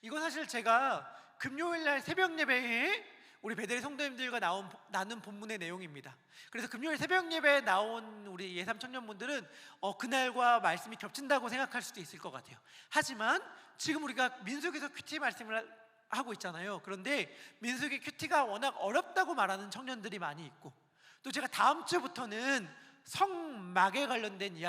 이건 사실 제가 금요일 날 새벽 예배에 우리 베델 성도님들과 나눈 본문의 내용입니다. 그래서 금요일 새벽 예배에 나온 우리 예삼 청년분들은 그날과 말씀이 겹친다고 생각할 수도 있을 것 같아요. 하지만 지금 우리가 민수기서 큐티 말씀을 하고 있잖아요. 그런데 민수기 큐티가 워낙 어렵다고 말하는 청년들이 많이 있고, 또 제가 다음 주부터는 성막에 관련된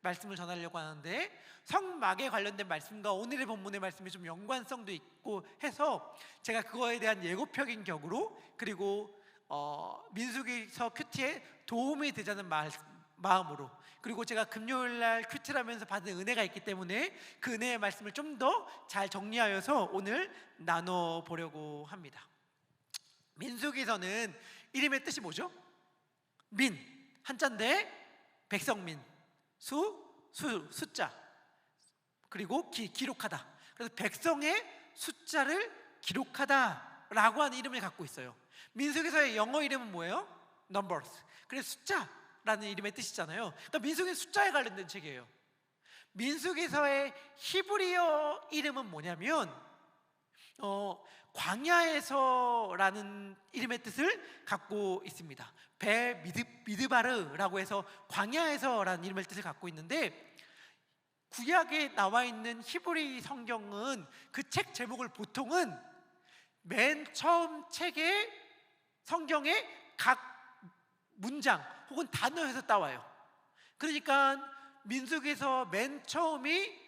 말씀을 전하려고 하는데, 성막에 관련된 말씀과 오늘의 본문의 말씀이 좀 연관성도 있고 해서 제가 그거에 대한 예고편인 격으로, 그리고 민수기서 큐티에 도움이 되자는 마음으로, 그리고 제가 금요일날 큐티를 하면서 받은 은혜가 있기 때문에 그 은혜의 말씀을 좀 더 잘 정리하여서 오늘 나눠보려고 합니다. 민수기서는 이름의 뜻이 뭐죠? 민, 한자인데 백성민, 숫자, 그리고 기록하다. 그래서 백성의 숫자를 기록하다라고 하는 이름을 갖고 있어요. 민수기서의 영어 이름은 뭐예요? Numbers. 그래서 숫자라는 이름의 뜻이잖아요. 그러니까 민수기 숫자에 관련된 책이에요. 민수기서의 히브리어 이름은 뭐냐면 광야에서라는 이름의 뜻을 갖고 있습니다. 미드바르라고 해서 광야에서라는 이름의 뜻을 갖고 있는데, 구약에 나와 있는 히브리 성경은 그 책 제목을 보통은 맨 처음 책의 성경의 각 문장 혹은 단어에서 따와요. 그러니까 민수기에서 맨 처음이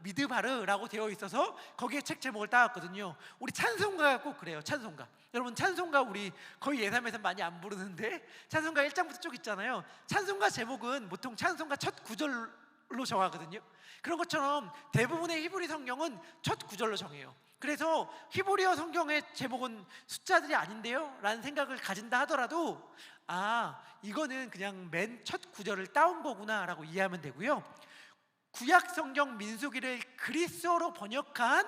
미드바르라고 되어 있어서 거기에 책 제목을 따왔거든요. 우리 찬송가가 꼭 그래요. 찬송가. 여러분, 찬송가 우리 거의 예삼에서 많이 안 부르는데 찬송가 1장부터 쭉 있잖아요. 찬송가 제목은 보통 찬송가 첫 구절로 정하거든요. 그런 것처럼 대부분의 히브리 성경은 첫 구절로 정해요. 그래서 히브리어 성경의 제목은 숫자들이 아닌데요? 라는 생각을 가진다 하더라도 이거는 그냥 맨 첫 구절을 따온 거구나 라고 이해하면 되고요. 구약 성경 민수기를 그리스어로 번역한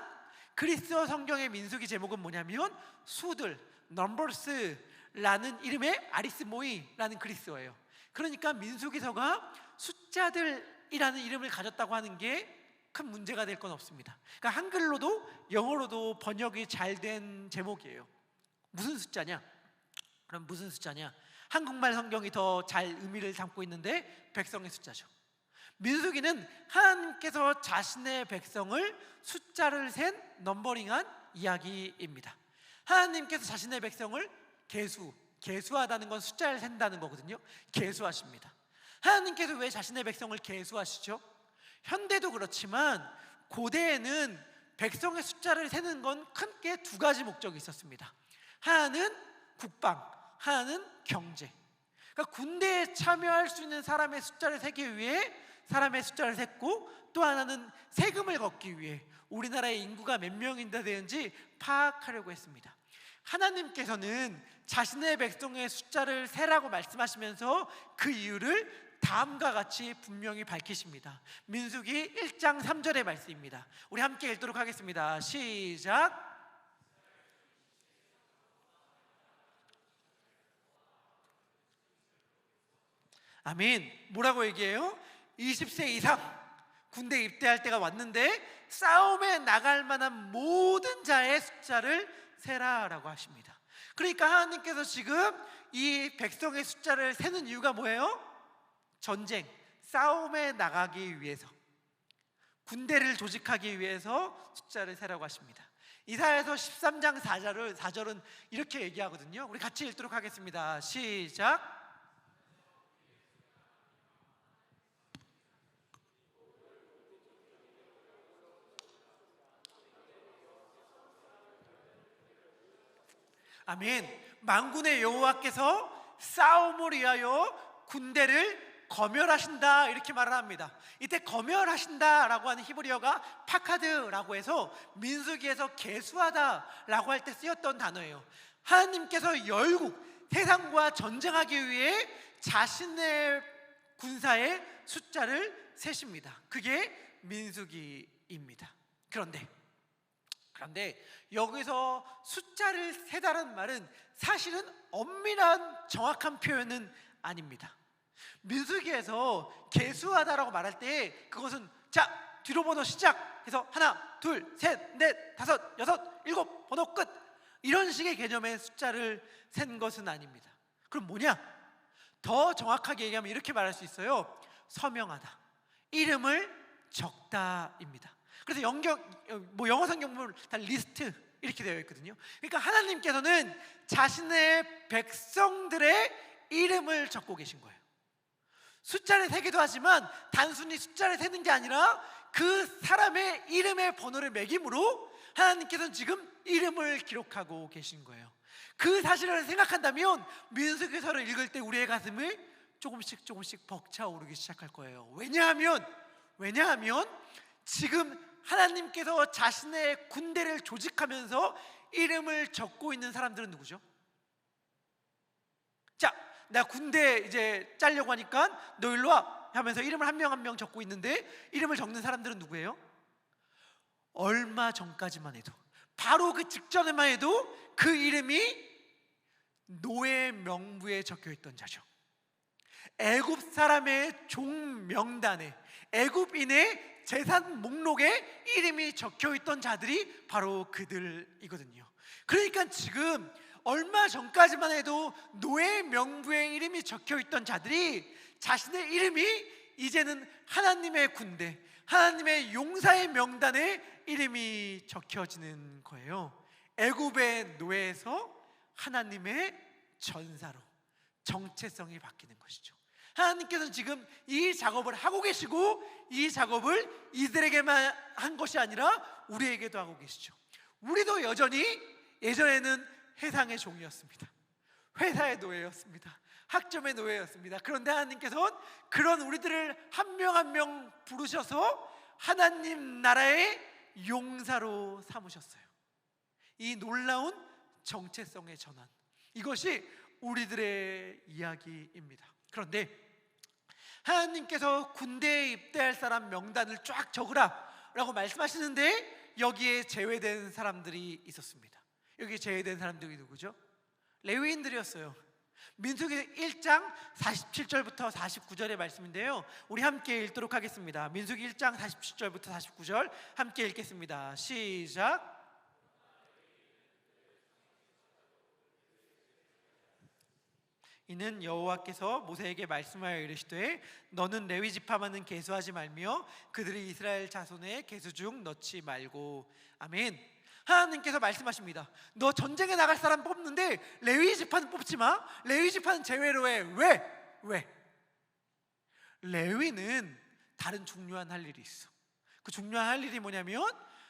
그리스어 성경의 민수기 제목은 뭐냐면 수들, 넘버스라는 이름의 아리스모이라는 그리스어예요. 그러니까 민수기서가 숫자들이라는 이름을 가졌다고 하는 게 큰 문제가 될 건 없습니다. 그러니까 한글로도 영어로도 번역이 잘 된 제목이에요. 무슨 숫자냐? 그럼 무슨 숫자냐? 한국말 성경이 더 잘 의미를 담고 있는데 백성의 숫자죠. 민수기는 하나님께서 자신의 백성을 숫자를 센 넘버링한 이야기입니다. 하나님께서 자신의 백성을 계수하다는 건 숫자를 센다는 거거든요. 계수하십니다. 하나님께서 왜 자신의 백성을 계수하시죠? 현대도 그렇지만 고대에는 백성의 숫자를 세는 건 크게 두 가지 목적이 있었습니다. 하나는 국방, 하나는 경제. 그러니까 군대에 참여할 수 있는 사람의 숫자를 세기 위해 사람의 숫자를 셌고, 또 하나는 세금을 걷기 위해 우리나라의 인구가 몇 명이나 되는지 파악하려고 했습니다. 하나님께서는 자신의 백성의 숫자를 세라고 말씀하시면서 그 이유를 다음과 같이 분명히 밝히십니다. 민수기 1장 3절의 말씀입니다. 우리 함께 읽도록 하겠습니다. 시작. 아멘. 뭐라고 얘기해요? 20세 이상 군대 입대할 때가 왔는데 싸움에 나갈 만한 모든 자의 숫자를 세라라고 하십니다. 그러니까 하나님께서 지금 이 백성의 숫자를 세는 이유가 뭐예요? 전쟁, 싸움에 나가기 위해서, 군대를 조직하기 위해서 숫자를 세라고 하십니다. 이사야서 13장 4절은 이렇게 얘기하거든요. 우리 같이 읽도록 하겠습니다. 시작. 아멘. 만군의 여호와께서 싸움을 위하여 군대를 검열하신다, 이렇게 말을 합니다. 이때 검열하신다라고 하는 히브리어가 파카드라고 해서 민수기에서 계수하다라고 할 때 쓰였던 단어예요. 하나님께서 열국 세상과 전쟁하기 위해 자신의 군사의 숫자를 세십니다. 그게 민수기입니다. 그런데 여기서 숫자를 세다라는 말은 사실은 엄밀한 정확한 표현은 아닙니다. 민수기에서 계수하다라고 말할 때 그것은 자, 뒤로 번호 시작 해서 하나, 둘, 셋, 넷, 다섯, 여섯, 일곱, 번호 끝, 이런 식의 개념의 숫자를 센 것은 아닙니다. 그럼 뭐냐? 더 정확하게 얘기하면 이렇게 말할 수 있어요. 서명하다, 이름을 적다입니다. 그래서 영어 성경 보면 다 리스트 이렇게 되어 있거든요. 그러니까 하나님께서는 자신의 백성들의 이름을 적고 계신 거예요. 숫자를 세기도 하지만 단순히 숫자를 세는 게 아니라 그 사람의 이름의 번호를 매김으로 하나님께서는 지금 이름을 기록하고 계신 거예요. 그 사실을 생각한다면 민수기서를 읽을 때 우리의 가슴이 조금씩 벅차오르기 시작할 거예요. 왜냐하면 지금 하나님께서 자신의 군대를 조직하면서 이름을 적고 있는 사람들은 누구죠? 자, 나 군대 이제 짜려고 하니까 너 일로 와 하면서 이름을 한 명 한 명 적고 있는데, 이름을 적는 사람들은 누구예요? 얼마 전까지만 해도, 바로 그 직전에만 해도 그 이름이 노예 명부에 적혀 있던 자죠. 애굽 사람의 종 명단에, 애굽인의 재산 목록에 이름이 적혀 있던 자들이 바로 그들이거든요. 그러니까 지금 얼마 전까지만 해도 노예 명부에 이름이 적혀 있던 자들이 자신의 이름이 이제는 하나님의 군대, 하나님의 용사의 명단에 이름이 적혀지는 거예요. 애굽의 노예에서 하나님의 전사로 정체성이 바뀌는 것이죠. 하나님께서는 지금 이 작업을 하고 계시고, 이 작업을 이들에게만 한 것이 아니라 우리에게도 하고 계시죠. 우리도 여전히 예전에는 회상의 종이었습니다. 회사의 노예였습니다. 학점의 노예였습니다. 그런데 하나님께서는 그런 우리들을 한 명 한 명 부르셔서 하나님 나라의 용사로 삼으셨어요. 이 놀라운 정체성의 전환, 이것이 우리들의 이야기입니다. 그런데 하나님께서 군대에 입대할 사람 명단을 쫙 적으라 라고 말씀하시는데, 여기에 제외된 사람들이 있었습니다. 여기에 제외된 사람들이 누구죠? 레위인들이었어요. 민수기 1장 47절부터 49절의 말씀인데요, 우리 함께 읽도록 하겠습니다. 민수기 1장 47절부터 49절 함께 읽겠습니다. 시작. 이는 여호와께서 모세에게 말씀하여 이르시되 너는 레위 지파만은 계수하지 말며 그들이 이스라엘 자손의 계수 중 넣지 말고. 아멘. 하나님께서 말씀하십니다. 너 전쟁에 나갈 사람 뽑는데 레위 지파는 뽑지 마. 레위 지파는 제외로 해. 왜? 레위는 다른 중요한 할 일이 있어. 그 중요한 할 일이 뭐냐면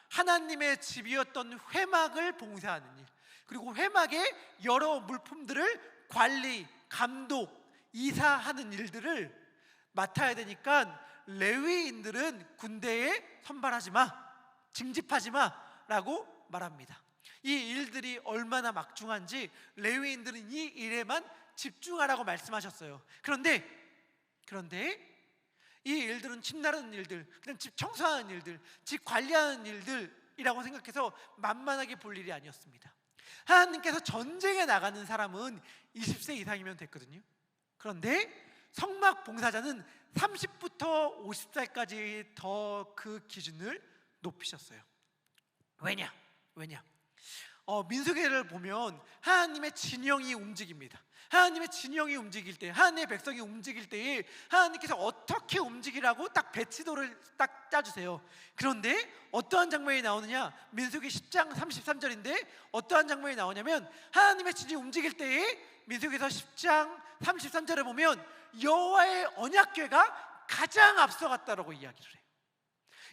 하나님의 집이었던 회막을 봉사하는 일, 그리고 회막의 여러 물품들을 관리, 감독, 이사하는 일들을 맡아야 되니까 레위인들은 군대에 선발하지 마, 징집하지 마 라고 말합니다. 이 일들이 얼마나 막중한지 레위인들은 이 일에만 집중하라고 말씀하셨어요. 그런데 이 일들은 집 나르는 일들, 그냥 집 청소하는 일들, 집 관리하는 일들이라고 생각해서 만만하게 볼 일이 아니었습니다. 하나님께서 전쟁에 나가는 사람은 20세 이상이면 됐거든요. 그런데 성막 봉사자는 30부터 50살까지 더 그 기준을 높이셨어요. 왜냐? 민수기를 보면 하나님의 진영이 움직입니다. 하나님의 진영이 움직일 때, 하나님의 백성이 움직일 때에 하나님께서 어떻게 움직이라고 딱 배치도를 딱 짜주세요. 그런데 어떠한 장면이 나오느냐? 민수기 10장 33절인데 어떠한 장면이 나오냐면, 하나님의 진영이 움직일 때에 민수기에서 10장 33절에 보면 여호와의 언약궤가 가장 앞서갔다라고 이야기를 해요.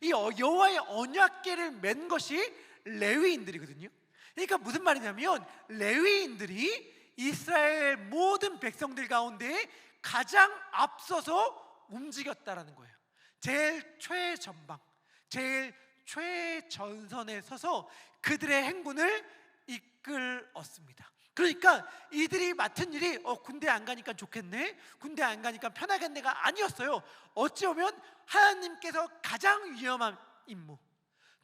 이 여호와의 언약궤를 맨 것이 레위인들이거든요. 그러니까 무슨 말이냐면 레위인들이 이스라엘 모든 백성들 가운데 가장 앞서서 움직였다라는 거예요. 제일 최전방, 제일 최전선에 서서 그들의 행군을 이끌었습니다. 그러니까 이들이 맡은 일이 군대 안 가니까 좋겠네, 군대 안 가니까 편하겠네가 아니었어요. 어찌 보면 하나님께서 가장 위험한 임무,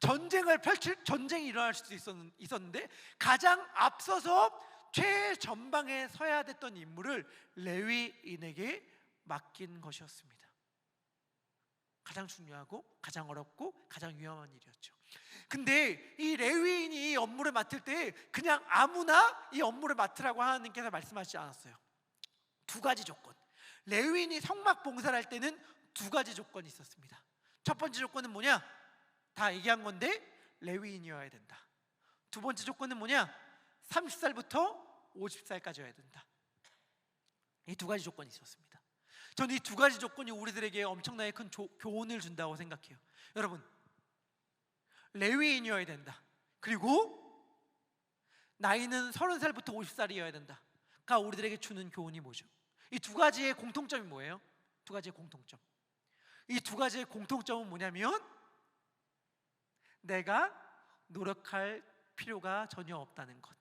전쟁이 일어날 수도 있었는데 가장 앞서서 최전방에 서야 됐던 임무를 레위인에게 맡긴 것이었습니다. 가장 중요하고 가장 어렵고 가장 위험한 일이었죠. 근데 이 레위인이 이 업무를 맡을 때 그냥 아무나 이 업무를 맡으라고 하나님께서 말씀하시지 않았어요. 두 가지 조건. 레위인이 성막 봉사를 할 때는 두 가지 조건이 있었습니다. 첫 번째 조건은 뭐냐? 다 얘기한 건데 레위인이어야 된다. 두 번째 조건은 뭐냐? 30살부터 50살까지여야 된다. 이 두 가지 조건이 있었습니다. 저는 이 두 가지 조건이 우리들에게 엄청나게 큰 교훈을 준다고 생각해요. 여러분, 레위인이어야 된다. 그리고 나이는 30살부터 50살이어야 된다가 우리들에게 주는 교훈이 뭐죠? 이 두 가지의 공통점이 뭐예요? 두 가지의 공통점. 이 두 가지의 공통점은 뭐냐면 내가 노력할 필요가 전혀 없다는 것,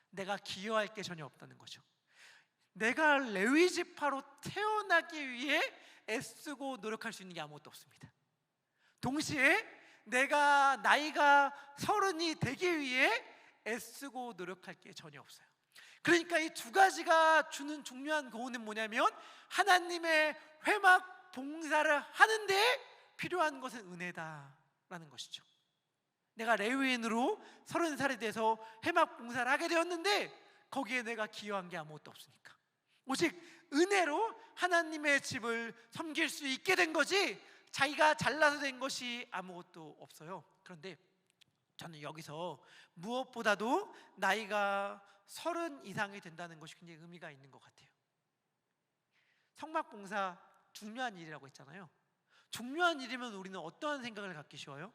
내가 기여할 게 전혀 없다는 거죠. 내가 레위 지파로 태어나기 위해 애쓰고 노력할 수 있는 게 아무것도 없습니다. 동시에 내가 나이가 30이 되기 위해 애쓰고 노력할 게 전혀 없어요. 그러니까 이 두 가지가 주는 중요한 교훈은 뭐냐면 하나님의 회막 봉사를 하는데 필요한 것은 은혜다라는 것이죠. 내가 레위인으로 30살이 돼서 회막 봉사를 하게 되었는데 거기에 내가 기여한 게 아무것도 없으니까 오직 은혜로 하나님의 집을 섬길 수 있게 된 거지 자기가 잘나서 된 것이 아무것도 없어요. 그런데 저는 여기서 무엇보다도 나이가 30 이상이 된다는 것이 굉장히 의미가 있는 것 같아요. 성막 봉사 중요한 일이라고 했잖아요. 중요한 일이면 우리는 어떠한 생각을 갖기 쉬워요?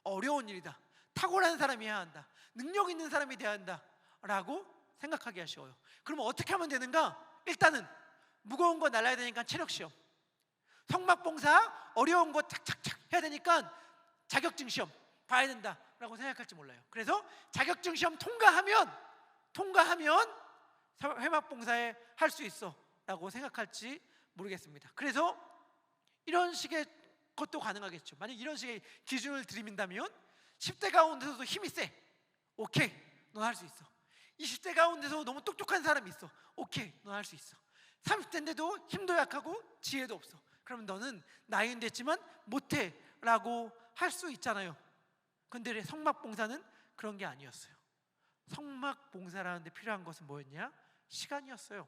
어려운 일이다, 탁월한 사람이 해야 한다, 능력 있는 사람이 돼야 한다 라고 생각하기 쉬워요. 그러면 어떻게 하면 되는가? 일단은 무거운 거 날라야 되니까 체력시험, 성막 봉사 어려운 거 착착착 해야 되니까 자격증 시험 봐야 된다 라고 생각할지 몰라요. 그래서 자격증 시험 통과하면 회막 봉사에 할 수 있어 라고 생각할지 모르겠습니다. 그래서 이런 식의 것도 가능하겠죠. 만약 이런 식의 기준을 들이민다면 10대 가운데서도 힘이 세, 오케이, 넌 할 수 있어. 20대 가운데서 너무 똑똑한 사람이 있어, 오케이, 넌 할 수 있어. 30대인데도 힘도 약하고 지혜도 없어, 그러면 너는 나이는 됐지만 못해 라고 할 수 있잖아요. 근데 성막 봉사는 그런 게 아니었어요. 성막 봉사라는 데 필요한 것은 뭐였냐? 시간이었어요.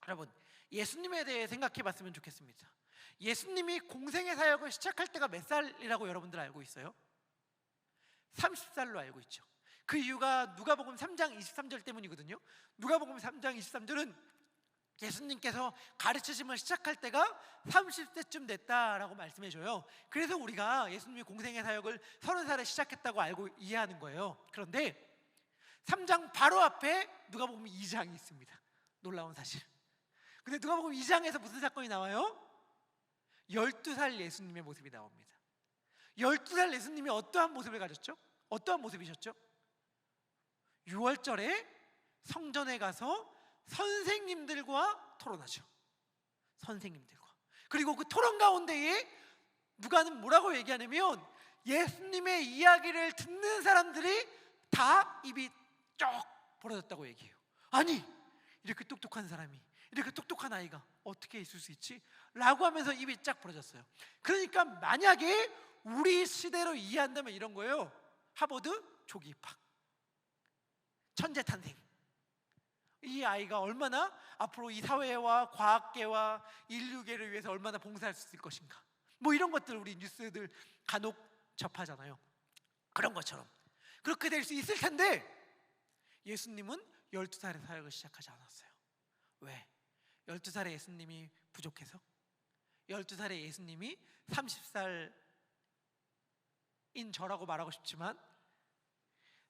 여러분, 예수님에 대해 생각해 봤으면 좋겠습니다. 예수님이 공생의 사역을 시작할 때가 몇 살이라고 여러분들 알고 있어요? 30살로 알고 있죠. 그 이유가 누가복음 3장 23절 때문이거든요. 누가복음 3장 23절은 예수님께서 가르치심을 시작할 때가 30세쯤 됐다라고 말씀해줘요. 그래서 우리가 예수님이 공생의 사역을 30살에 시작했다고 알고 이해하는 거예요. 그런데 3장 바로 앞에 누가복음 2장이 있습니다. 놀라운 사실. 근데 누가복음 2장에서 무슨 사건이 나와요? 12살 예수님의 모습이 나옵니다. 12살 예수님이 어떠한 모습을 가졌죠? 어떠한 모습이셨죠? 6월절에 성전에 가서 선생님들과 토론하죠. 선생님들과. 그리고 그 토론 가운데에 누가는 뭐라고 얘기하냐면 예수님의 이야기를 듣는 사람들이 다 입이 쩍 벌어졌다고 얘기해요. 아니, 이렇게 똑똑한 사람이, 이렇게 똑똑한 아이가 어떻게 있을 수 있지? 라고 하면서 입이 쫙 벌어졌어요. 그러니까 만약에 우리 시대로 이해한다면 이런 거예요. 하버드 조기 입학, 천재 탄생. 이 아이가 얼마나 앞으로 이 사회와 과학계와 인류계를 위해서 얼마나 봉사할 수 있을 것인가, 뭐 이런 것들 우리 뉴스들 간혹 접하잖아요. 그런 것처럼 그렇게 될 수 있을 텐데 예수님은 12살에 사역을 시작하지 않았어요. 왜? 12살에 예수님이 부족해서? 12살에 예수님이 30살인 저라고 말하고 싶지만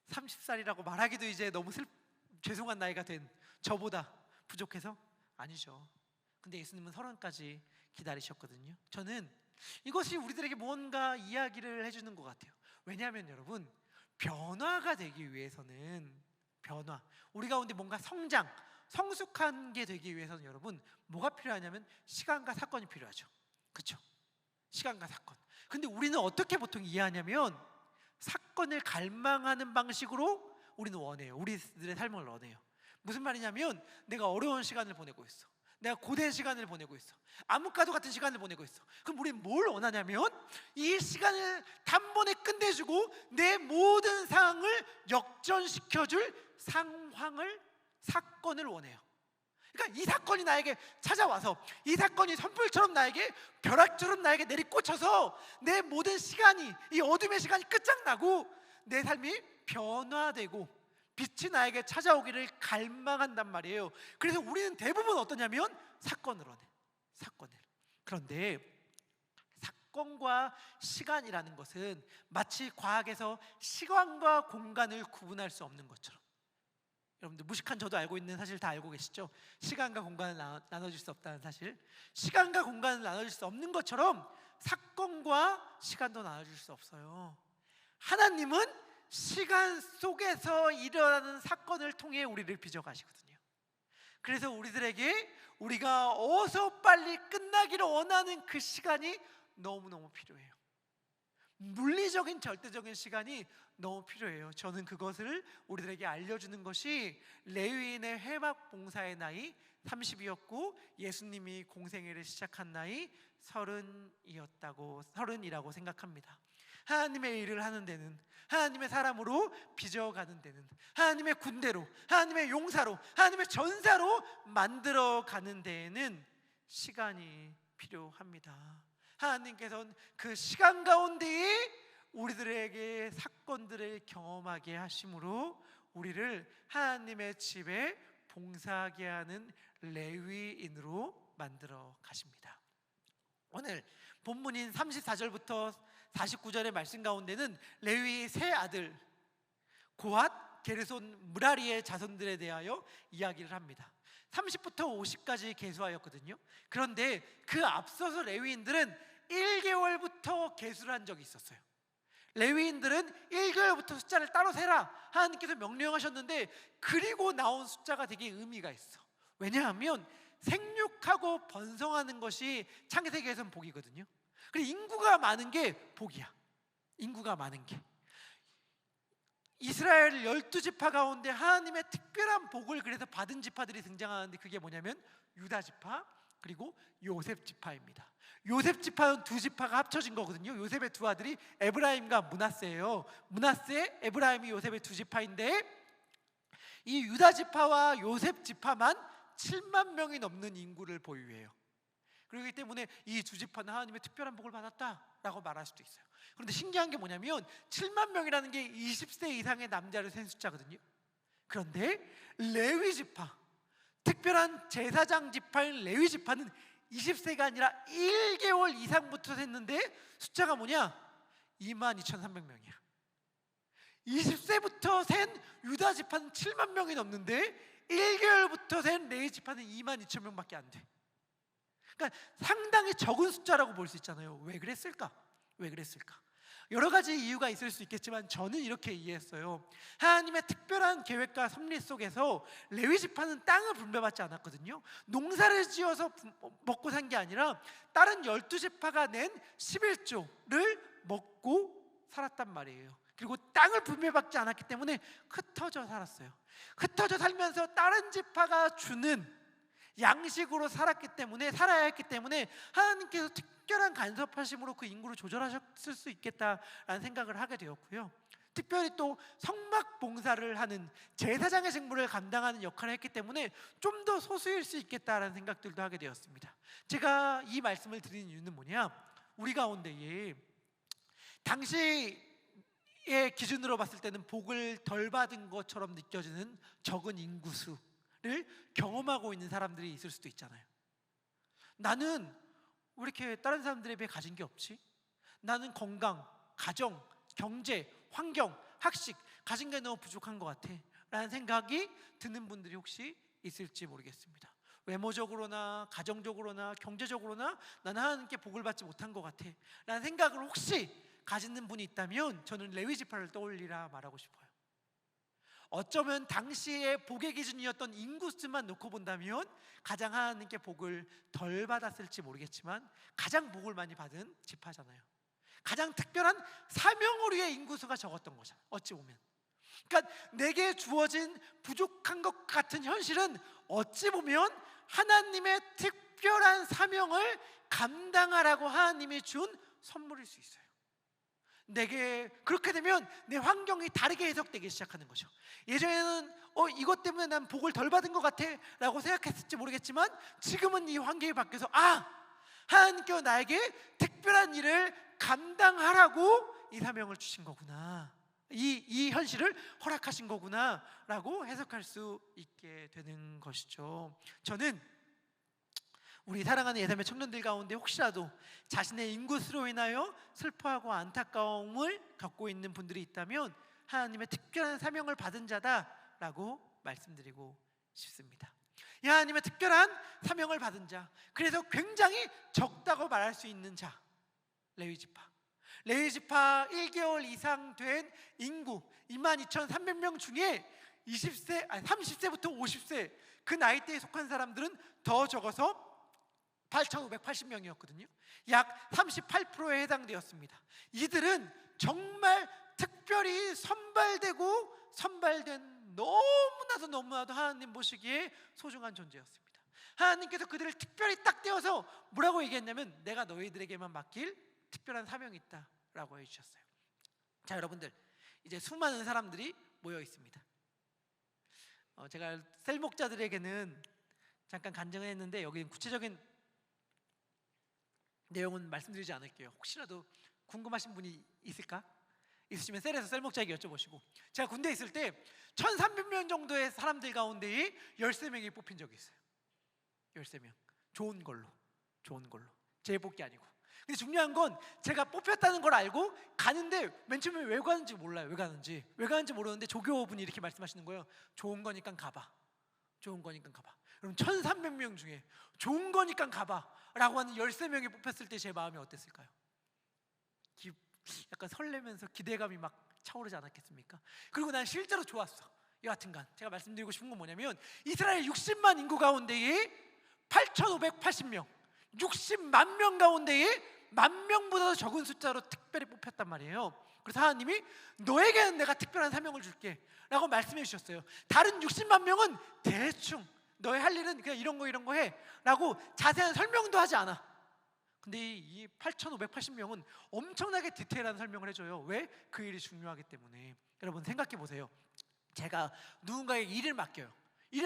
30살이라고 말하기도 이제 너무 죄송한 나이가 된 저보다 부족해서? 아니죠. 근데 예수님은 30까지 기다리셨거든요. 저는 이것이 우리들에게 뭔가 이야기를 해주는 것 같아요. 왜냐하면 여러분, 변화가 되기 위해서는 우리 가운데 뭔가 성장, 성숙한 게 되기 위해서는 여러분 뭐가 필요하냐면 시간과 사건이 필요하죠. 그렇죠? 시간과 사건. 근데 우리는 어떻게 보통 이해하냐면 사건을 갈망하는 방식으로 우리는 원해요. 우리들의 삶을 원해요. 무슨 말이냐면 내가 어려운 시간을 보내고 있어, 내가 고된 시간을 보내고 있어. 암흑과도 같은 시간을 보내고 있어. 그럼 우리는 뭘 원하냐면 이 시간을 단번에 끝내주고 내 모든 상황을 역전시켜줄 사건을 원해요. 그러니까 이 사건이 나에게 찾아와서 이 사건이 선물처럼 나에게 벼락처럼 나에게 내리꽂혀서 내 모든 시간이, 이 어둠의 시간이 끝장나고 내 삶이 변화되고 빛이 나에게 찾아오기를 갈망한단 말이에요. 그래서 우리는 대부분 어떠냐면 사건을 원해. 사건을. 그런데 사건과 시간이라는 것은 마치 과학에서 시간과 공간을 구분할 수 없는 것처럼, 여러분들 무식한 저도 알고 있는 사실 다 알고 계시죠? 시간과 공간을 나눠줄 수 없다는 사실. 시간과 공간을 나눠줄 수 없는 것처럼 사건과 시간도 나눠줄 수 없어요. 하나님은 시간 속에서 일어나는 사건을 통해 우리를 빚어가시거든요. 그래서 우리들에게 우리가 어서 빨리 끝나기를 원하는 그 시간이 너무너무 필요해요. 물리적인 절대적인 시간이 너무 필요해요. 저는 그것을 우리들에게 알려주는 것이 레위인의 회막 봉사의 나이 30이었고 예수님이 공생애를 시작한 나이 30이라고 생각합니다. 하나님의 일을 하는 데는, 하나님의 사람으로 빚어가는 데는, 하나님의 군대로, 하나님의 용사로, 하나님의 전사로 만들어가는 데에는 시간이 필요합니다. 하나님께서는 그 시간 가운데에 우리들에게 사건들을 경험하게 하심으로 우리를 하나님의 집에 봉사하게 하는 레위인으로 만들어 가십니다. 오늘 본문인 34절부터 49절의 말씀 가운데는 레위의 세 아들 고핫, 게르손, 므라리의 자손들에 대하여 이야기를 합니다. 30부터 50까지 계수하였거든요. 그런데 그 앞서서 레위인들은 1개월부터 계수를 한 적이 있었어요. 레위인들은 1개월부터 숫자를 따로 세라 하나님께서 명령하셨는데, 그리고 나온 숫자가 되게 의미가 있어. 왜냐하면 생육하고 번성하는 것이 창세기에서는 복이거든요. 그리고 인구가 많은 게 복이야. 인구가 많은 게. 이스라엘 12지파 가운데 하나님의 특별한 복을 그래서 받은 지파들이 등장하는데, 그게 뭐냐면 유다 지파 그리고 요셉 지파입니다. 요셉 지파는 두 지파가 합쳐진 거거든요. 요셉의 두 아들이 에브라임과 므낫세예요. 므낫세, 에브라임이 요셉의 두 지파인데, 이 유다 지파와 요셉 지파만 7만 명이 넘는 인구를 보유해요. 그렇기 때문에 이 두 지파는 하나님의 특별한 복을 받았다라고 말할 수도 있어요. 그런데 신기한 게 뭐냐면 7만 명이라는 게 20세 이상의 남자를 센 숫자거든요. 그런데 레위 지파, 특별한 제사장 지파인 레위 지파는 20세가 아니라 1개월 이상부터 셌는데 숫자가 뭐냐? 22,300명이야. 20세부터 센 유다 지파는 7만 명이 넘는데 1개월부터 센 레위 지파는 22,000명밖에 안 돼. 그러니까 상당히 적은 숫자라고 볼 수 있잖아요. 왜 그랬을까? 왜 그랬을까? 여러 가지 이유가 있을 수 있겠지만 저는 이렇게 이해했어요. 하나님의 특별한 계획과 섭리 속에서 레위 지파는 땅을 분배받지 않았거든요. 농사를 지어서 먹고 산 게 아니라 다른 12지파가 낸 11조를 먹고 살았단 말이에요. 그리고 땅을 분배받지 않았기 때문에 흩어져 살았어요. 흩어져 살면서 다른 지파가 주는 양식으로 살아야 했기 때문에 하나님께서 특별한 간섭하심으로 그 인구를 조절하셨을 수 있겠다라는 생각을 하게 되었고요. 특별히 또 성막 봉사를 하는 제사장의 직무를 감당하는 역할을 했기 때문에 좀 더 소수일 수 있겠다라는 생각들도 하게 되었습니다. 제가 이 말씀을 드리는 이유는 뭐냐? 우리 가운데에 당시의 기준으로 봤을 때는 복을 덜 받은 것처럼 느껴지는 적은 인구수 를 경험하고 있는 사람들이 있을 수도 있잖아요. 나는 왜 이렇게 다른 사람들에 비해 가진 게 없지? 나는 건강, 가정, 경제, 환경, 학식 가진 게 너무 부족한 것 같아 라는 생각이 드는 분들이 혹시 있을지 모르겠습니다. 외모적으로나 가정적으로나 경제적으로나 나는 하나님께 복을 받지 못한 것 같아 라는 생각을 혹시 가지는 분이 있다면 저는 레위 지파를 떠올리라 말하고 싶어요. 어쩌면 당시의 복의 기준이었던 인구수만 놓고 본다면 가장 하나님께 복을 덜 받았을지 모르겠지만 가장 복을 많이 받은 지파잖아요. 가장 특별한 사명을 위해 인구수가 적었던 거잖아요. 어찌 보면 그러니까 내게 주어진 부족한 것 같은 현실은 어찌 보면 하나님의 특별한 사명을 감당하라고 하나님이 준 선물일 수 있어요. 내게 그렇게 되면 내 환경이 다르게 해석되기 시작하는 거죠. 예전에는 이것 때문에 난 복을 덜 받은 것 같아 라고 생각했을지 모르겠지만, 지금은 이 환경이 바뀌어서 하나님께서 나에게 특별한 일을 감당하라고 이 사명을 주신 거구나, 이 현실을 허락하신 거구나 라고 해석할 수 있게 되는 것이죠. 저는 우리 사랑하는 예담의 청년들 가운데 혹시라도 자신의 인구수로 인하여 슬퍼하고 안타까움을 겪고 있는 분들이 있다면 하나님의 특별한 사명을 받은 자다라고 말씀드리고 싶습니다. 이 하나님의 특별한 사명을 받은 자, 그래서 굉장히 적다고 말할 수 있는 자, 레위지파 1개월 이상 된 인구 22,300명 중에 30세부터 50세 그 나이대에 속한 사람들은 더 적어서 8,580명이었거든요. 약 38%에 해당되었습니다. 이들은 정말 특별히 선발된 너무나도 하나님 보시기에 소중한 존재였습니다. 하나님께서 그들을 특별히 딱 떼어서 뭐라고 얘기했냐면, 내가 너희들에게만 맡길 특별한 사명이 있다 라고 해주셨어요. 자, 여러분들, 이제 수많은 사람들이 모여 있습니다. 제가 셀 목자들에게는 잠깐 간증을 했는데 여기는 구체적인 내용은 말씀드리지 않을게요. 혹시라도 궁금하신 분이 있으시면 셀에서 셀 목자에게 여쭤보시고, 제가 군대에 있을 때 1,300명 정도의 사람들 가운데 13명이 뽑힌 적이 있어요. 13명. 좋은 걸로. 제 뽑기 아니고. 근데 중요한 건 제가 뽑혔다는 걸 알고 가는데 맨 처음에 왜 가는지 몰라요. 왜 가는지 모르는데 조교분이 이렇게 말씀하시는 거예요. 좋은 거니까 가봐. 여러분, 1,300명 중에 좋은 거니까 가봐 라고 하는 13명이 뽑혔을 때 제 마음이 어땠을까요? 약간 설레면서 기대감이 막 차오르지 않았겠습니까? 그리고 난 실제로 좋았어. 여하튼간 제가 말씀드리고 싶은 건 뭐냐면, 이스라엘 60만 인구 가운데에 8,580명 60만 명 가운데에 10,000명보다 적은 숫자로 특별히 뽑혔단 말이에요. 그래서 하나님이 너에게는 내가 특별한 사명을 줄게 라고 말씀해 주셨어요. 다른 60만 명은 대충 너의 할 일은 그냥 이런 거 해 라고 자세한 설명도 하지 않아. 근데 이 8,580명은 엄청나게 디테일한 설명을 해줘요. 왜? 그 일이 중요하기 때문에. 여러분 생각해 보세요. 제가 누군가에게 일을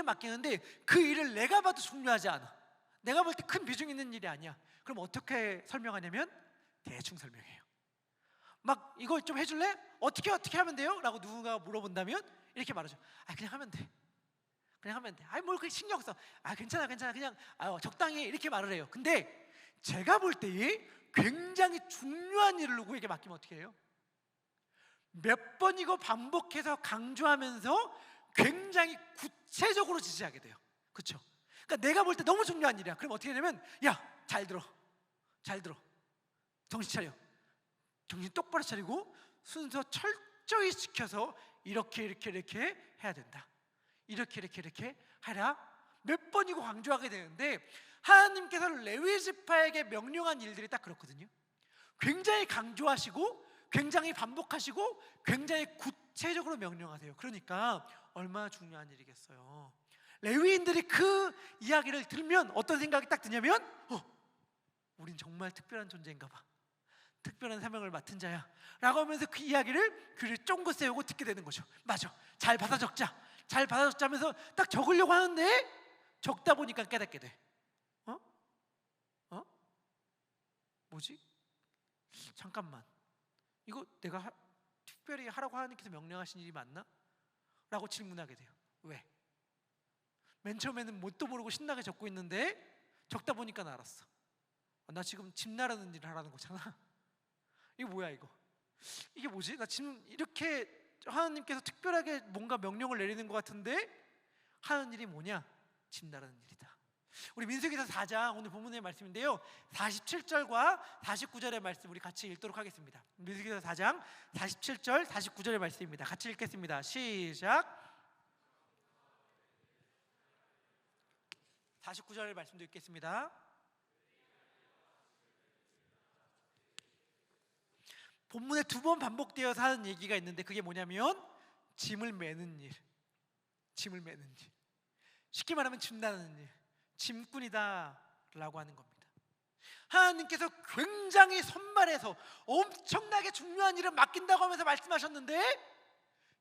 맡기는데 그 일을 내가 봐도 중요하지 않아. 내가 볼 때 큰 비중 있는 일이 아니야. 그럼 어떻게 설명하냐면 대충 설명해요. 막 이거 좀 해줄래? 어떻게 하면 돼요? 라고 누군가가 물어본다면 이렇게 말하죠. 그냥 하면 돼. 뭘 그렇게 신경 써. 괜찮아 그냥 적당히 이렇게 말을 해요. 근데 제가 볼 때 굉장히 중요한 일을 누구에게 맡기면 어떻게 해요? 몇 번이고 반복해서 강조하면서 굉장히 구체적으로 지시하게 돼요. 그렇죠? 그러니까 내가 볼 때 너무 중요한 일이야. 그럼 어떻게 되냐면, 야, 잘 들어. 정신 차려. 정신 똑바로 차리고 순서 철저히 지켜서 이렇게 해야 된다. 이렇게 하라. 몇 번이고 강조하게 되는데, 하나님께서 레위 지파에게 명령한 일들이 딱 그렇거든요. 굉장히 강조하시고 굉장히 반복하시고 굉장히 구체적으로 명령하세요. 그러니까 얼마나 중요한 일이겠어요. 레위인들이 그 이야기를 들으면 어떤 생각이 딱 드냐면, 우린 정말 특별한 존재인가 봐. 특별한 사명을 맡은 자야 라고 하면서 그 이야기를 귀를 쫑긋 세우고 듣게 되는 거죠. 맞아, 잘 받아 적자 하면서 딱 적으려고 하는데 적다 보니까 깨닫게 돼. 뭐지? 잠깐만, 이거 내가 특별히 하라고 하나님께서 명령하신 일이 맞나? 라고 질문하게 돼요. 왜? 맨 처음에는 뭣도 모르고 신나게 적고 있는데 적다 보니까 알았어. 나 지금 집 나르는 일을 하라는 거잖아. 이거 뭐야 이거? 이게 뭐지? 나 지금 이렇게 하나님께서 특별하게 뭔가 명령을 내리는 것 같은데 하는 일이 뭐냐? 집 나르는 일이다. 우리 민수기서 4장 오늘 본문의 말씀인데요, 47절과 49절의 말씀 우리 같이 읽도록 하겠습니다. 민수기서 4장 47절 49절의 말씀입니다. 같이 읽겠습니다. 시작. 49절의 말씀도 읽겠습니다. 본문에 2번 반복되어서 하는 얘기가 있는데 그게 뭐냐면 짐을 매는 일, 짐을 매는 일, 쉽게 말하면 짐 나르는 일, 짐꾼이다라고 하는 겁니다. 하나님께서 굉장히 선발해서 엄청나게 중요한 일을 맡긴다고 하면서 말씀하셨는데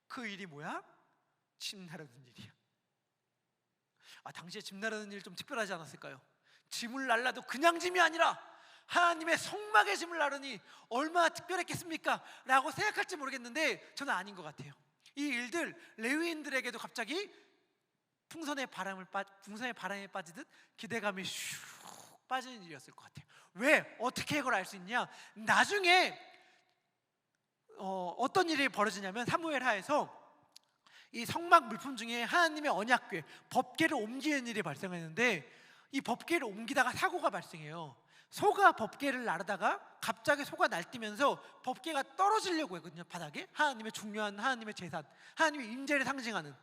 그 일이 뭐야? 짐 나르는 일이야. 당시에 짐 나르는 일 좀 특별하지 않았을까요? 짐을 날라도 그냥 짐이 아니라 하나님의 성막의 짐을 나르니 얼마나 특별했겠습니까? 라고 생각할지 모르겠는데 저는 아닌 것 같아요. 이 일들 레위인들에게도 갑자기 풍선에 바람에 빠지듯 기대감이 슉 빠지는 일이었을 것 같아요. 왜? 어떻게 이걸 알 수 있냐? 나중에 어떤 일이 벌어지냐면 사무엘하에서 이 성막 물품 중에 하나님의 언약궤, 법궤를 옮기는 일이 발생했는데 이 법궤를 옮기다가 사고가 발생해요. 소가 법궤를 나르다가 갑자기 소가 날뛰면서 법궤가 떨어지려고 했거든요. 바닥에 하나님의 중요한 하나님의 재산, 하나님의 임재를 상징하는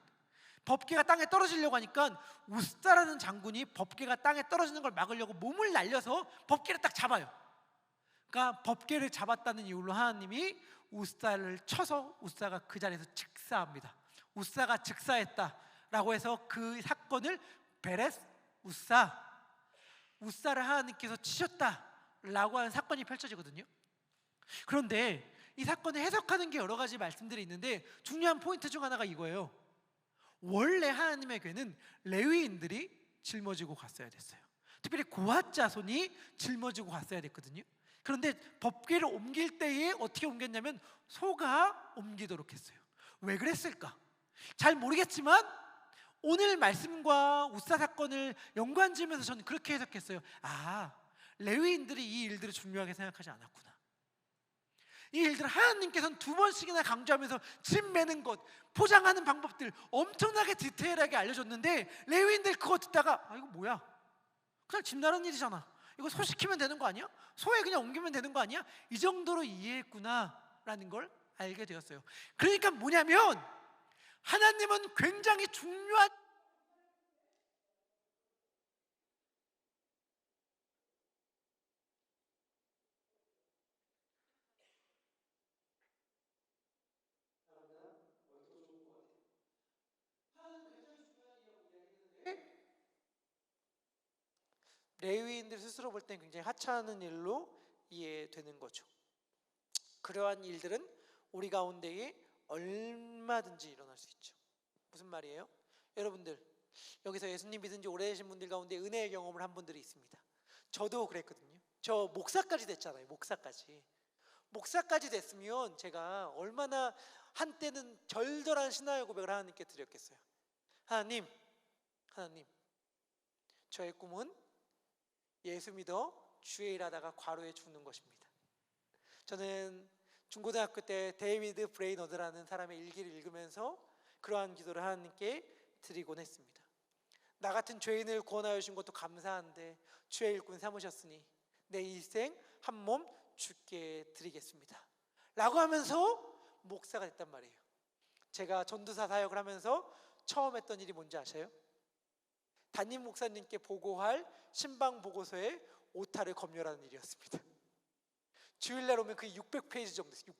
법궤가 땅에 떨어지려고 하니까 우스다라는 장군이 법궤가 땅에 떨어지는 걸 막으려고 몸을 날려서 법궤를 딱 잡아요. 그러니까 법궤를 잡았다는 이유로 하나님이 우스다를 쳐서 우스다가 그 자리에서 즉사합니다. 우스다가 즉사했다라고 해서 그 사건을 베레스 우스다를 하나님께서 치셨다라고 하는 사건이 펼쳐지거든요. 그런데 이 사건을 해석하는 게 여러 가지 말씀들이 있는데 중요한 포인트 중 하나가 이거예요. 원래 하나님의 궤는 레위인들이 짊어지고 갔어야 됐어요. 특별히 고핫 자손이 짊어지고 갔어야 됐거든요. 그런데 법궤를 옮길 때에 어떻게 옮겼냐면 소가 옮기도록 했어요. 왜 그랬을까? 잘 모르겠지만 오늘 말씀과 우사 사건을 연관지으면서 저는 그렇게 해석했어요. 레위인들이 이 일들을 중요하게 생각하지 않았구나. 이 일들을 하나님께서는 2번씩이나 강조하면서 짐 매는 것, 포장하는 방법들 엄청나게 디테일하게 알려줬는데 레위인들 그거 듣다가 이거 뭐야? 그냥 짐 나르는 일이잖아. 이거 소 시키면 되는 거 아니야? 소에 그냥 옮기면 되는 거 아니야? 이 정도로 이해했구나라는 걸 알게 되었어요. 그러니까 뭐냐면 하나님은 굉장히 중요한 레위인들 스스로 볼 땐 굉장히 하찮은 일로 이해되는 거죠. 그러한 일들은 우리 가운데에 얼마든지 일어날 수 있죠. 무슨 말이에요? 여러분들 여기서 예수님 믿은 지 오래되신 분들 가운데 은혜의 경험을 한 분들이 있습니다. 저도 그랬거든요. 저 목사까지 됐잖아요. 목사까지 됐으면 제가 얼마나 한때는 절절한 신앙의 고백을 하나님께 드렸겠어요. 하나님 저의 꿈은 예수 믿어 주의 일하다가 과로에 죽는 것입니다. 저는 중고등학교 때 데이비드 브레이너드라는 사람의 일기를 읽으면서 그러한 기도를 하나님께 드리곤 했습니다. 나 같은 죄인을 구원하여 주신 것도 감사한데 주의 일꾼 삼으셨으니 내 일생 한 몸 주께 드리겠습니다 라고 하면서 목사가 됐단 말이에요. 제가 전도사 사역을 하면서 처음 했던 일이 뭔지 아세요? 담임 목사님께 보고할 신방 보고서에 오타를 검열하는 일이었습니다. 주일날 오면 그게 600페이지 정도 됐어요.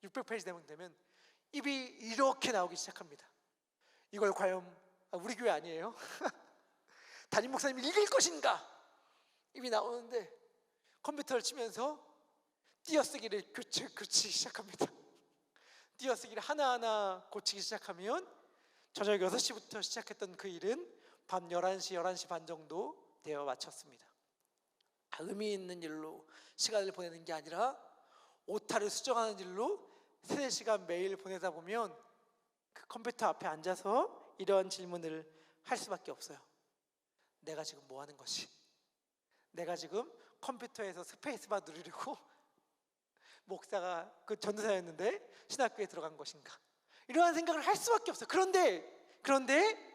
600페이지 되면 입이 이렇게 나오기 시작합니다. 이걸 과연 우리 교회 아니에요? 담임 목사님이 읽을 것인가? 입이 나오는데 컴퓨터를 치면서 띄어쓰기를 고치기 시작합니다. 띄어쓰기를 하나하나 고치기 시작하면 저녁 6시부터 시작했던 그 일은 밤 11시 반 정도 되어 마쳤습니다. 의미 있는 일로 시간을 보내는 게 아니라 오타를 수정하는 일로 3-4시간 매일 보내다 보면 그 컴퓨터 앞에 앉아서 이러한 질문을 할 수밖에 없어요. 내가 지금 뭐 하는 것이? 내가 지금 컴퓨터에서 스페이스바 누르려고 목사가 그 전도사였는데 신학교에 들어간 것인가? 이러한 생각을 할 수밖에 없어요. 그런데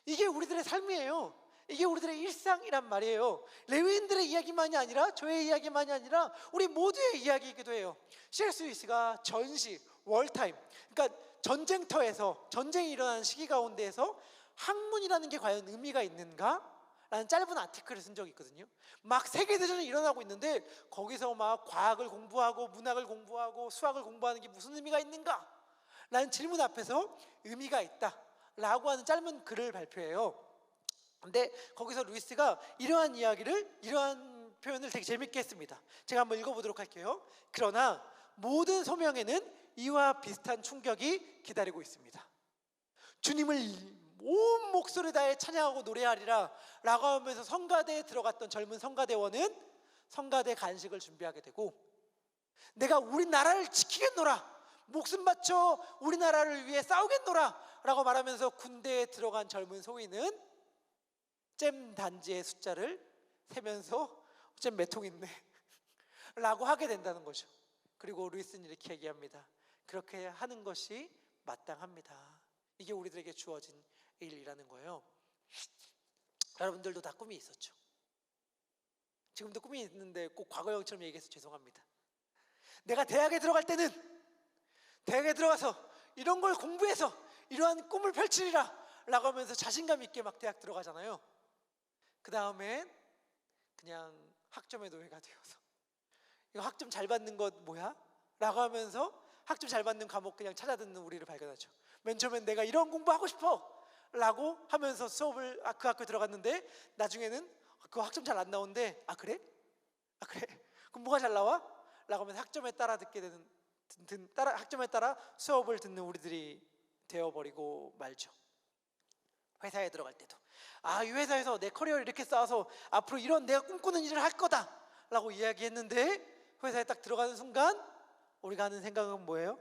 이게 우리들의 삶이에요. 이게 우리들의 일상이란 말이에요. 레위인들의 이야기만이 아니라 저의 이야기만이 아니라 우리 모두의 이야기이기도 해요. C.S. 루이스가 전시, 월타임, 그러니까 전쟁터에서 전쟁이 일어나는 시기 가운데에서 학문이라는 게 과연 의미가 있는가? 라는 짧은 아티클을 쓴 적이 있거든요. 막 세계대전이 일어나고 있는데 거기서 막 과학을 공부하고 문학을 공부하고 수학을 공부하는 게 무슨 의미가 있는가? 라는 질문 앞에서 의미가 있다 라고 하는 짧은 글을 발표해요. 근데 거기서 루이스가 이러한 표현을 되게 재밌게 했습니다. 제가 한번 읽어보도록 할게요. 그러나 모든 소명에는 이와 비슷한 충격이 기다리고 있습니다. 주님을 온 목소리 다해 찬양하고 노래하리라 라고 하면서 성가대에 들어갔던 젊은 성가대원은 성가대 간식을 준비하게 되고, 내가 우리나라를 지키겠노라, 목숨 바쳐 우리나라를 위해 싸우겠노라 라고 말하면서 군대에 들어간 젊은 소위는 잼 단지의 숫자를 세면서 잼 몇 통 있네 라고 하게 된다는 거죠. 그리고 루이스는 이렇게 얘기합니다. 그렇게 하는 것이 마땅합니다. 이게 우리들에게 주어진 일이라는 거예요. 여러분들도 다 꿈이 있었죠. 지금도 꿈이 있는데 꼭 과거형처럼 얘기해서 죄송합니다. 내가 대학에 들어갈 때는 대학에 들어가서 이런 걸 공부해서 이러한 꿈을 펼치리라 라고 하면서 자신감 있게 막 대학 들어가잖아요. 그 다음엔 그냥 학점의 노예가 되어서 이거 학점 잘 받는 것 뭐야? 라고 하면서 학점 잘 받는 과목 그냥 찾아듣는 우리를 발견하죠. 맨 처음엔 내가 이런 공부하고 싶어 라고 하면서 수업을 그 학교에 들어갔는데 나중에는 그 학점 잘 안 나오는데 아 그래? 그럼 뭐가 잘 나와? 라고 하면서 학점에 따라 학점에 따라 수업을 듣는 우리들이 되어버리고 말죠. 회사에 들어갈 때도 이 회사에서 내 커리어를 이렇게 쌓아서 앞으로 이런 내가 꿈꾸는 일을 할 거다 라고 이야기했는데 회사에 딱 들어가는 순간 우리가 하는 생각은 뭐예요?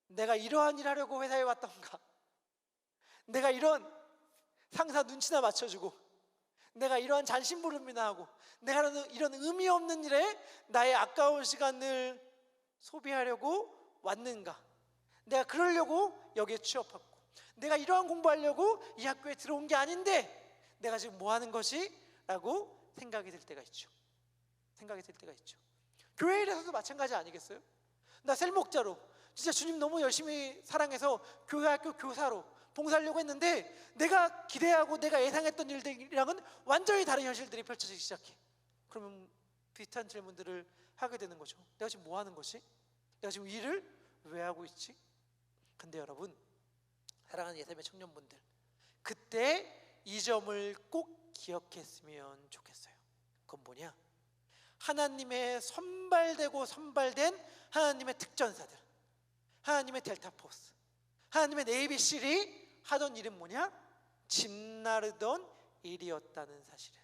내가 이러한 일 하려고 회사에 왔던가, 내가 이런 상사 눈치나 맞춰주고, 내가 이러한 잔심부름이나 하고, 내가 이런 의미 없는 일에 나의 아까운 시간을 소비하려고 왔는가, 내가 그러려고 여기에 취업했고, 내가 이러한 공부하려고 이 학교에 들어온 게 아닌데 내가 지금 뭐 하는 것이? 라고 생각이 들 때가 있죠. 교회 일에서도 마찬가지 아니겠어요? 나 셀목자로 진짜 주님 너무 열심히 사랑해서 교회 학교 교사로 봉사하려고 했는데 내가 기대하고 내가 예상했던 일들이랑은 완전히 다른 현실들이 펼쳐지기 시작해. 그러면 비슷한 질문들을 하게 되는 거죠. 내가 지금 뭐 하는 것이? 내가 지금 일을 왜 하고 있지? 근데 여러분, 사랑하는 예수님의 청년분들, 그때 이 점을 꼭 기억했으면 좋겠어요. 그건 뭐냐? 하나님의 선발된 하나님의 특전사들, 하나님의 델타포스, 하나님의 네이비실이 하던 일은 뭐냐? 짓나르던 일이었다는 사실을.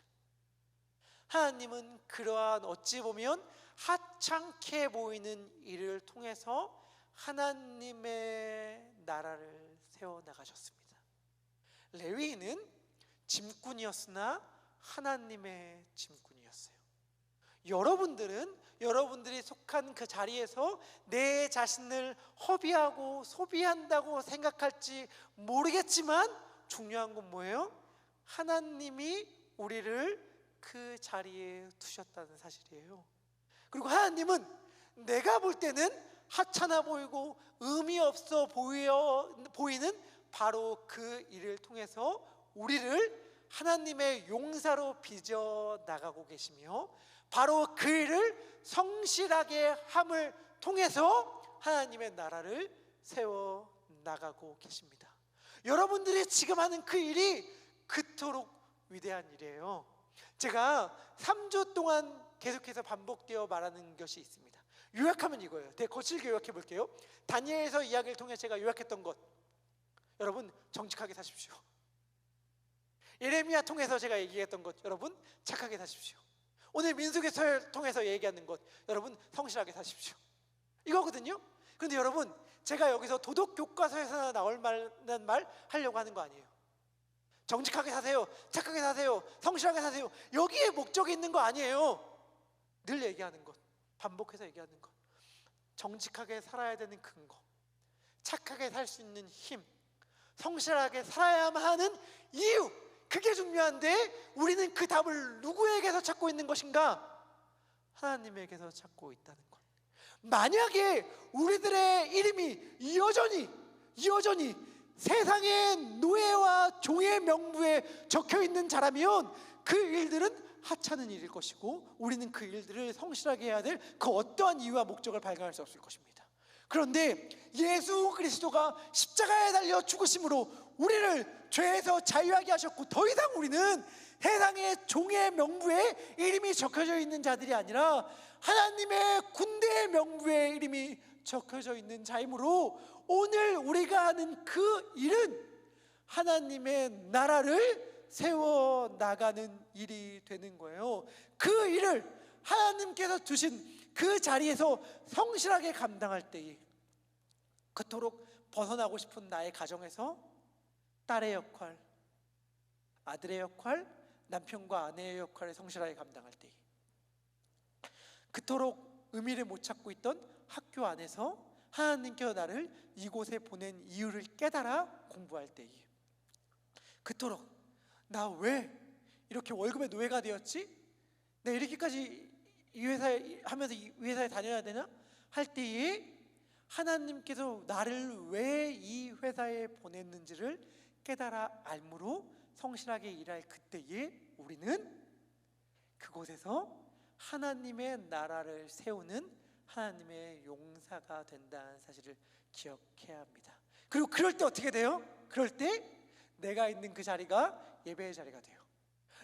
하나님은 그러한 어찌 보면 하찮게 보이는 일을 통해서 하나님의 나라를 세워나가셨습니다. 레위인은 짐꾼이었으나 하나님의 짐꾼이었어요. 여러분들이 속한 그 자리에서 내 자신을 허비하고 소비한다고 생각할지 모르겠지만 중요한 건 뭐예요? 하나님이 우리를 그 자리에 두셨다는 사실이에요. 그리고 하나님은 내가 볼 때는 하찮아 보이고 의미 없어 보이는 바로 그 일을 통해서 우리를 하나님의 용사로 빚어 나가고 계시며, 바로 그 일을 성실하게 함을 통해서 하나님의 나라를 세워 나가고 계십니다. 여러분들이 지금 하는 그 일이 그토록 위대한 일이에요. 제가 3주 동안 계속해서 반복되어 말하는 것이 있습니다. 요약하면 이거예요. 되게 거칠게 요약해 볼게요. 다니엘서 이야기를 통해 제가 요약했던 것, 여러분 정직하게 사십시오. 예레미야 통해서 제가 얘기했던 것, 여러분 착하게 사십시오. 오늘 민수기서를 통해서 얘기하는 것, 여러분 성실하게 사십시오. 이거거든요. 그런데 여러분, 제가 여기서 도덕 교과서에서 나올 만한 말 하려고 하는 거 아니에요. 정직하게 사세요, 착하게 사세요, 성실하게 사세요, 여기에 목적이 있는 거 아니에요. 늘 얘기하는 것, 반복해서 얘기하는 것, 정직하게 살아야 되는 근거, 착하게 살 수 있는 힘, 성실하게 살아야만 하는 이유, 그게 중요한데 우리는 그 답을 누구에게서 찾고 있는 것인가? 하나님에게서 찾고 있다는 것. 만약에 우리들의 이름이 여전히 세상의 노예와 종의 명부에 적혀 있는 자라면 그 일들은 하찮은 일일 것이고, 우리는 그 일들을 성실하게 해야 될 그 어떠한 이유와 목적을 발견할 수 없을 것입니다. 그런데 예수 그리스도가 십자가에 달려 죽으심으로 우리를 죄에서 자유하게 하셨고, 더 이상 우리는 세상의 종의 명부에 이름이 적혀져 있는 자들이 아니라 하나님의 군대의 명부에 이름이 적혀져 있는 자이므로, 오늘 우리가 하는 그 일은 하나님의 나라를 세워나가는 일이 되는 거예요. 그 일을 하나님께서 두신 그 자리에서 성실하게 감당할 때에, 그토록 벗어나고 싶은 나의 가정에서 딸의 역할, 아들의 역할, 남편과 아내의 역할을 성실하게 감당할 때에, 그토록 의미를 못 찾고 있던 학교 안에서 하나님께서 나를 이곳에 보낸 이유를 깨달아 공부할 때에, 그토록 나 왜 이렇게 월급의 노예가 되었지? 내가 이렇게까지 이 회사에 하면서 이 회사에 다녀야 되나? 할 때에 하나님께서 나를 왜 이 회사에 보냈는지를 깨달아 알므로 성실하게 일할 그때에 우리는 그곳에서 하나님의 나라를 세우는 하나님의 용사가 된다는 사실을 기억해야 합니다. 그리고 그럴 때 어떻게 돼요? 그럴 때 내가 있는 그 자리가 예배의 자리가 돼요.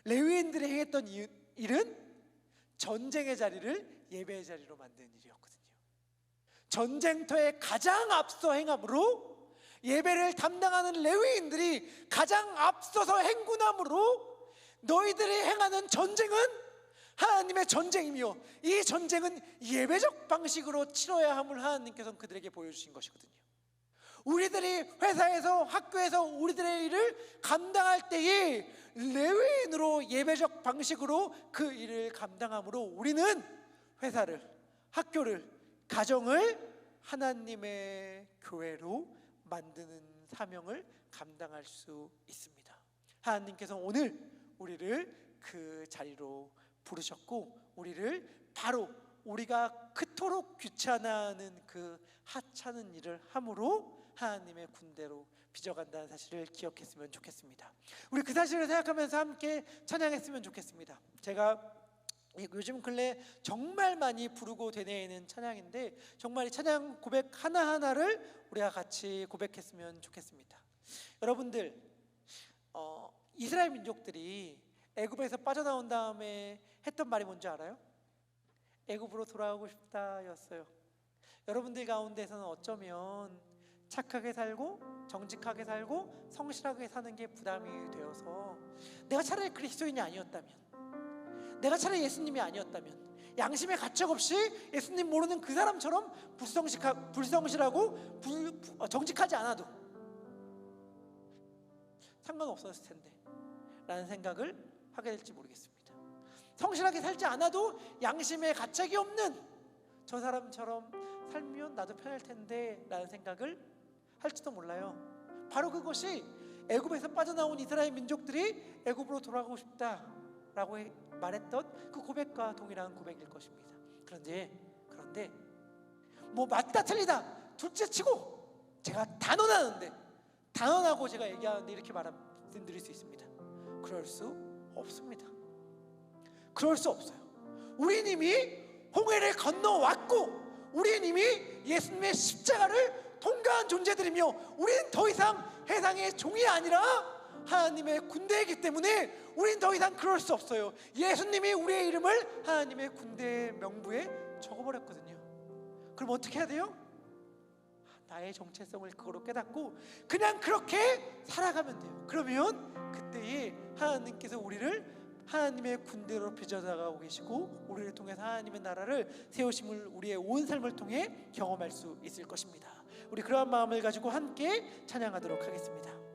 레위인들이 행했던 일은 전쟁의 자리를 예배의 자리로 만드는 일이었거든요. 전쟁터에 가장 앞서 행함으로 예배를 담당하는 레위인들이 가장 앞서서 행군함으로 너희들이 행하는 전쟁은 하나님의 전쟁이며 이 전쟁은 예배적 방식으로 치러야 함을 하나님께서는 그들에게 보여주신 것이거든요. 우리들이 회사에서 학교에서 우리들의 일을 감당할 때에 레위인으로 예배적 방식으로 그 일을 감당함으로 우리는 회사를, 학교를, 가정을 하나님의 교회로 만드는 사명을 감당할 수 있습니다. 하나님께서 오늘 우리를 그 자리로 부르셨고, 우리를 바로 우리가 그토록 귀찮아하는 그 하찮은 일을 함으로 하나님의 군대로 빚어간다는 사실을 기억했으면 좋겠습니다. 우리 그 사실을 생각하면서 함께 찬양했으면 좋겠습니다. 제가 요즘 근래 정말 많이 부르고 되뇌이는 찬양인데, 정말 이 찬양 고백 하나하나를 우리가 같이 고백했으면 좋겠습니다. 여러분들, 이스라엘 민족들이 애굽에서 빠져나온 다음에 했던 말이 뭔지 알아요? 애굽으로 돌아가고 싶다 였어요. 여러분들 가운데서는 어쩌면 착하게 살고 정직하게 살고 성실하게 사는 게 부담이 되어서, 내가 차라리 그리스도인이 아니었다면, 내가 차라리 예수님이 아니었다면, 양심의 가책 없이 예수님 모르는 그 사람처럼 불성실하고 정직하지 않아도 상관없었을 텐데 라는 생각을 하게 될지 모르겠습니다. 성실하게 살지 않아도 양심의 가책이 없는 저 사람처럼 살면 나도 편할 텐데 라는 생각을 할지도 몰라요. 바로 그것이 애굽에서 빠져나온 이스라엘 민족들이 애굽으로 돌아가고 싶다라고 말했던 그 고백과 동일한 고백일 것입니다. 그런데 뭐 맞다 틀리다 둘째치고 제가 단언하고 제가 얘기하는데 이렇게 말씀드릴 수 있습니다. 그럴 수 없습니다. 그럴 수 없어요. 우린 이미 홍해를 건너왔고, 우린 이미 예수님의 십자가를 통과한 존재들이며, 우리는 더 이상 세상의 종이 아니라 하나님의 군대이기 때문에 우린 더 이상 그럴 수 없어요. 예수님이 우리의 이름을 하나님의 군대의 명부에 적어버렸거든요. 그럼 어떻게 해야 돼요? 나의 정체성을 그거로 깨닫고 그냥 그렇게 살아가면 돼요. 그러면 그때에 하나님께서 우리를 하나님의 군대로 빚어나가고 계시고, 우리를 통해서 하나님의 나라를 세우심을 우리의 온 삶을 통해 경험할 수 있을 것입니다. 우리 그러한 마음을 가지고 함께 찬양하도록 하겠습니다.